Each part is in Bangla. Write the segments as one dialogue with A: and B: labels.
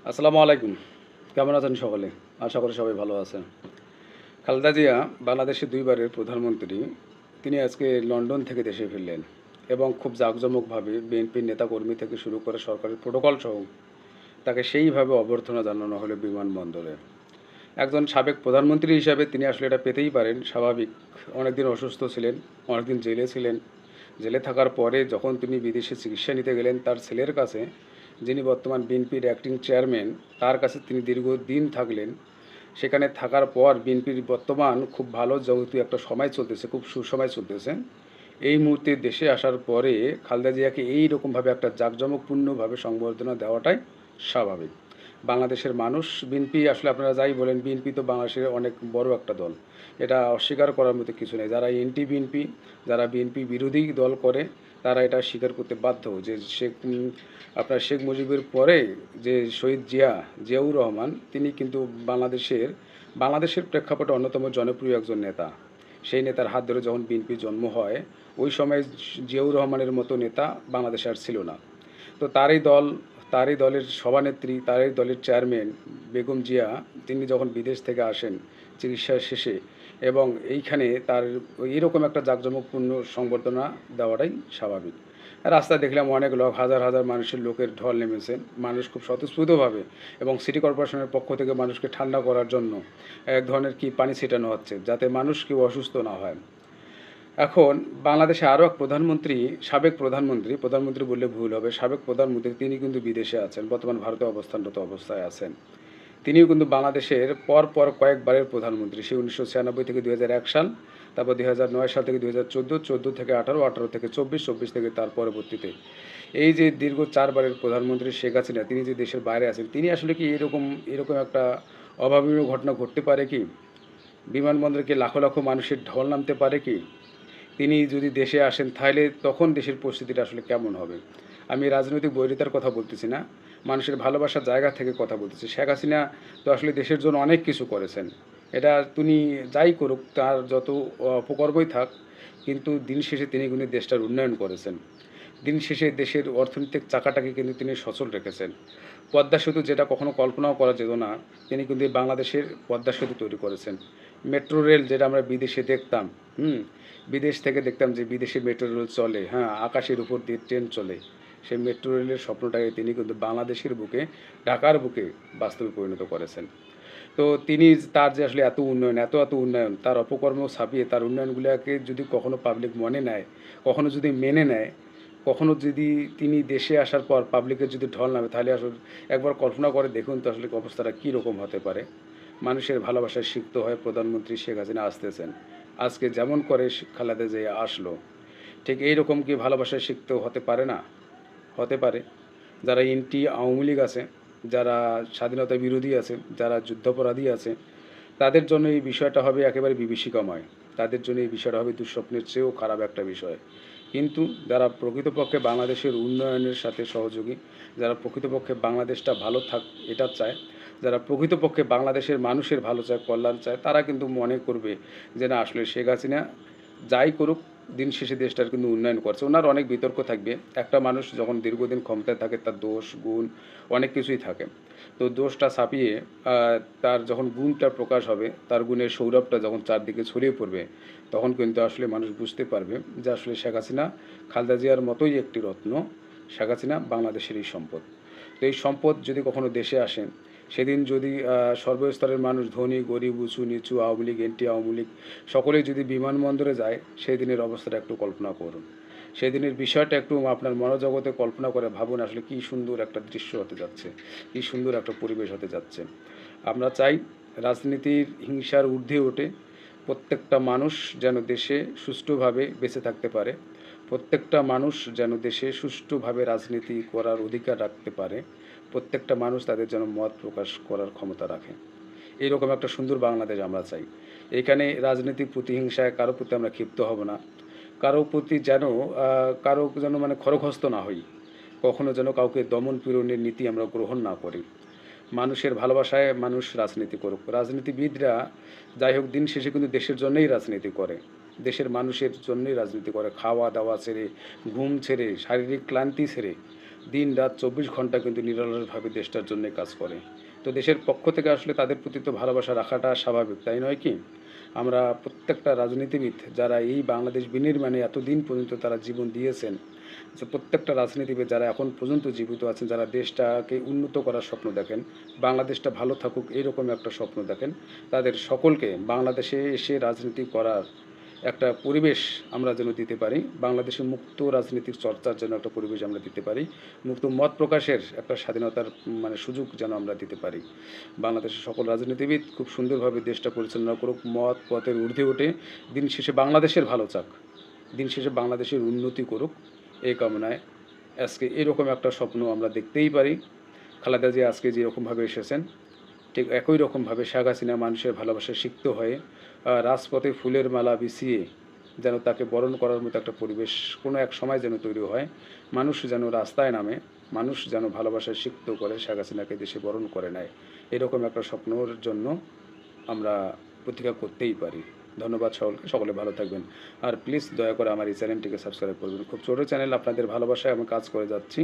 A: আসসালামু আলাইকুম। কেমন আছেন সকলে? আশা করি সবাই ভালো আছেন। খালেদা জিয়া বাংলাদেশের ২ বারের প্রধানমন্ত্রী। তিনি আজকে লন্ডন থেকে দেশে ফিরলেন এবং খুব জাঁকজমকভাবে বিএনপির নেতাকর্মী থেকে শুরু করে সরকারের প্রোটোকল সহ তাকে সেইভাবে অভ্যর্থনা জানানো হলো বিমানবন্দরে। একজন সাবেক প্রধানমন্ত্রী হিসাবে তিনি আসলে এটা পেতেই পারেন, স্বাভাবিক। অনেকদিন অসুস্থ ছিলেন, অনেকদিন জেলে ছিলেন। জেলে থাকার পরে যখন তিনি বিদেশে চিকিৎসা নিতে গেলেন তার ছেলের কাছে, যিনি বর্তমান বিএনপির অ্যাক্টিং চেয়ারম্যান, তার কাছে তিনি দীর্ঘদিন থাকলেন। সেখানে থাকার পর বিএনপির বর্তমান খুব ভালো যেহেতু একটা সময় চলতেছে, খুব সুসময় চলতেছে। এই মুহূর্তে দেশে আসার পরে খালেদা জিয়াকে এই রকমভাবে একটা জাঁকজমকপূর্ণভাবে সংবর্ধনা দেওয়াটাই স্বাভাবিক। বাংলাদেশের মানুষ বিএনপি আসলে আপনারা যাই বলেন, বিএনপি তো বাংলাদেশের অনেক বড় একটা দল। এটা অস্বীকার করার মতো কিছু নেই। যারা এন্টি বিএনপি, যারা বিএনপি বিরোধী দল করে, তারা এটা স্বীকার করতে বাধ্য যে আপনার শেখ মুজিবের পরে যে শহীদ জিয়াউর রহমান, তিনি কিন্তু বাংলাদেশের প্রেক্ষাপটে অন্যতম জনপ্রিয় একজন নেতা। সেই নেতার হাত ধরে যখন বিএনপির জন্ম হয়, ওই সময় জিয়াউর রহমানের মতো নেতা বাংলাদেশে আর ছিল না। তো তারই দলের সভানেত্রী, তারই দলের চেয়ারম্যান বেগম জিয়া, তিনি যখন বিদেশ থেকে আসেন চিকিৎসা শেষে, এবং এইখানে তার এইরকম একটা জাঁকজমকপূর্ণ সংবর্ধনা দেওয়াটাই স্বাভাবিক। রাস্তায় দেখলাম অনেক লোক, হাজার হাজার লোকের ঢল নেমেছে। মানুষ খুব স্বতঃস্ফূর্তভাবে, এবং সিটি কর্পোরেশনের পক্ষ থেকে মানুষকে ঠান্ডা করার জন্য এক ধরনের পানি ছিটানো হচ্ছে, যাতে মানুষ কেউ অসুস্থ না হয়। এখন বাংলাদেশে আরও এক প্রধানমন্ত্রী, সাবেক প্রধানমন্ত্রী বললে ভুল হবে, সাবেক প্রধানমন্ত্রী, তিনি কিন্তু বিদেশে আছেন, বর্তমান ভারতে অবস্থানরত অবস্থায় আছেন। তিনিও কিন্তু বাংলাদেশের পর কয়েকবারের প্রধানমন্ত্রী। সে ১৯৯৬ থেকে ২০০১ সাল, তারপর ২০০৯ সাল থেকে ২০১৪, ১৪ থেকে ১৮, ১৮ থেকে ২৪, ২৪ থেকে তার পরবর্তীতে। এই যে দীর্ঘ ৪ বারের প্রধানমন্ত্রী শেখ হাসিনা, তিনি যে দেশের বাইরে আছেন, তিনি আসলে কি এরকম একটা অভাবনীয় ঘটনা ঘটতে পারে কি? বিমানবন্দরে কি লাখো লাখো মানুষের ঢল নামতে পারে কি? তিনি যদি দেশে আসেন তাহলে তখন দেশের পরিস্থিতিটা আসলে কেমন হবে? আমি রাজনৈতিক বৈরিতার কথা বলতেছি না, মানুষের ভালোবাসার জায়গা থেকে কথা বলতেছি। শেখ হাসিনা তো আসলে দেশের জন্য অনেক কিছু করেছেন। এটা তিনি যাই করুক, তার যত অপকর্মই থাক, কিন্তু দিন শেষে তিনি কিন্তু দেশটার উন্নয়ন করেছেন। দিন শেষে দেশের অর্থনৈতিক চাকাটাকে কিন্তু তিনি সচল রেখেছেন। পদ্মা সেতু, যেটা কখনো কল্পনাও করা যেত না, তিনি কিন্তু বাংলাদেশের পদ্মা সেতু তৈরি করেছেন। মেট্রো রেল, যেটা আমরা বিদেশে দেখতাম, বিদেশ থেকে দেখতাম যে বিদেশে মেট্রো রেল চলে, হ্যাঁ, আকাশের উপর দিয়ে ট্রেন চলে। সেই মেট্রো রেলের স্বপ্নটাকে তিনি কিন্তু বাংলাদেশের বুকে, ঢাকার বুকে বাস্তবে পরিণত করেছেন। তো তিনি, তার যে আসলে এত উন্নয়ন, তার অপকর্ম ছাপিয়ে তার উন্নয়নগুলোকে যদি কখনো পাবলিক মনে নেয়, কখনো যদি মেনে নেয়, কখনো যদি তিনি দেশে আসার পর পাবলিকের যদি ঢল নামে, তাহলে আসলে একবার কল্পনা করে দেখুন তো আসলে অবস্থাটা কীরকম হতে পারে। মানুষের ভালোবাসায় সিক্ত হয়ে প্রধানমন্ত্রী শেখ হাসিনা আসতেছেন। আজকে যেমন করে খালেদা জিয়া আসলো, ঠিক এইরকম কি ভালোবাসায় সিক্ত হতে পারে না? হতে পারে। যারা এন্টি আওয়ামী লীগ আছে, যারা স্বাধীনতা বিরোধী আছে, যারা যুদ্ধাপরাধী আছে, তাদের জন্য এই বিষয়টা হবে একেবারে বিভীষিকাময়। তাদের জন্য এই বিষয়টা হবে দুঃস্বপ্নের চেয়েও খারাপ একটা বিষয়। কিন্তু যারা প্রকৃতপক্ষে বাংলাদেশের উন্নয়নের সাথে সহযোগী, যারা প্রকৃতপক্ষে বাংলাদেশটা ভালো থাক এটা চায়, যারা প্রকৃতপক্ষে বাংলাদেশের মানুষের ভালো চায়, কল্যাণ চায়, তারা কিন্তু মনে করবে যে না, আসলে শেখ হাসিনা যাই করুক, দিন শেষে দেশটার কিন্তু উন্নয়ন করছে। ওনার অনেক বিতর্ক থাকবে। একটা মানুষ যখন দীর্ঘদিন ক্ষমতায় থাকে, তার দোষ গুণ অনেক কিছুই থাকে। তো দোষটা ছাপিয়ে তার যখন গুণটা প্রকাশ হবে, তার গুণের সৌরভটা যখন চারদিকে ছড়িয়ে পড়বে, তখন কিন্তু আসলে মানুষ বুঝতে পারবে যে আসলে শেখ হাসিনা খালেদা জিয়ার মতোই একটি রত্ন। শেখ হাসিনা বাংলাদেশেরই সম্পদ। তো এই সম্পদ যদি কখনো দেশে আসেন, সেদিন যদি সর্বস্তরের মানুষ, ধনী গরিব, উঁচু নিচু, আওয়ামী লীগ এন্টি আওয়ামী লীগ, সকলেই যদি বিমানবন্দরে যায়, সেই দিনের অবস্থাটা একটু কল্পনা করুন। সেদিনের বিষয়টা একটু আপনার মনোজগতে কল্পনা করে ভাবুন, আসলে কী সুন্দর একটা দৃশ্য হতে যাচ্ছে, কী সুন্দর একটা পরিবেশ হতে যাচ্ছে। আমরা চাই রাজনীতির হিংসার ঊর্ধ্বে উঠে প্রত্যেকটা মানুষ যেন দেশে সুষ্ঠুভাবে বেঁচে থাকতে পারে, প্রত্যেকটা মানুষ যেন দেশে সুষ্ঠুভাবে রাজনীতি করার অধিকার রাখতে পারে, প্রত্যেকটা মানুষ তাদের যেন মত প্রকাশ করার ক্ষমতা রাখে। এইরকম একটা সুন্দর বাংলাদেশ আমরা চাই। এখানে রাজনৈতিক প্রতিহিংসায় কারো প্রতি আমরা ক্ষিপ্ত হব না। কারো প্রতি যেন কারো যেন মানে খরখস্ত না হই। কখনো যেন কাউকে দমন পীড়নের নীতি আমরা গ্রহণ না করি। মানুষের ভালোবাসায় মানুষ রাজনীতি করুক। রাজনীতিবিদরা যাই হোক, দিন শেষে কিন্তু দেশের জন্যই রাজনীতি করে। দেশের মানুষের জন্যই রাজনীতি করে। খাওয়া দাওয়া ছেড়ে, ঘুম ছেড়ে, শারীরিক ক্লান্তি ছেড়ে দিন রাত 24 ঘন্টা কিন্তু নিরলসভাবে দেশটার জন্য কাজ করে। তো দেশের পক্ষ থেকে আসলে তাদের প্রতি তো ভালোবাসা রাখাটা স্বাভাবিক, তাই নয় কি? আমরা প্রত্যেকটা রাজনীতিবিদ যারা এই বাংলাদেশ বিনির্মাণে এতদিন পর্যন্ত তারা জীবন দিয়েছেন, যে প্রত্যেকটা রাজনীতিবিদ যারা এখন পর্যন্ত জীবিত আছেন, যারা দেশটাকে উন্নত করার স্বপ্ন দেখেন, বাংলাদেশটা ভালো থাকুক এরকম একটা স্বপ্ন দেখেন, তাদের সকলকে বাংলাদেশে এসে রাজনীতি করার একটা পরিবেশ আমরা যেন দিতে পারি, বাংলাদেশে মুক্ত রাজনীতির চর্চার জন্য একটা পরিবেশ আমরা দিতে পারি, মুক্ত মত প্রকাশের একটা স্বাধীনতার সুযোগ যেন আমরা দিতে পারি। বাংলাদেশের সকল রাজনীতিবিদ খুব সুন্দরভাবে দেশটা পরিচালনা করুক, মত পথের ঊর্ধ্বে উঠে দিন শেষে বাংলাদেশের ভালো চাক, দিন শেষে বাংলাদেশের উন্নতি করুক, এই কামনায় আজকে এরকম একটা স্বপ্ন আমরা দেখতেই পারি। খালেদা জিয়া আজকে যেরকমভাবে এসেছেন, ঠিক একই রকমভাবে শেখ হাসিনা মানুষের ভালোবাসা সিক্ত হয়ে রাজপথে ফুলের মালা বিছিয়ে যেন তাকে বরণ করার মতো একটা পরিবেশ কোনো এক সময় যেন তৈরি হয়, মানুষ যেন রাস্তায় নামে, মানুষ যেন ভালোবাসায় সিক্ত করে শেখ হাসিনাকে দেশে বরণ করে নেয়, এরকম একটা স্বপ্নর জন্য আমরা প্রতীক্ষা করতেই পারি। ধন্যবাদ সকলকে, সকলে ভালো থাকবেন। আর প্লিজ দয়া করে আমার এই চ্যানেলটিকে সাবস্ক্রাইব করবেন। খুব ছোটো চ্যানেল, আপনাদের ভালোবাসায় আমি কাজ করে যাচ্ছি।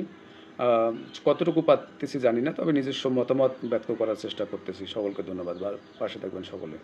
A: কতটুকু পারতেছি জানি না, তবে নিজস্ব মতামত ব্যক্ত করার চেষ্টা করতেছি। সকলকে ধন্যবাদ, পাশে থাকবেন সকলে।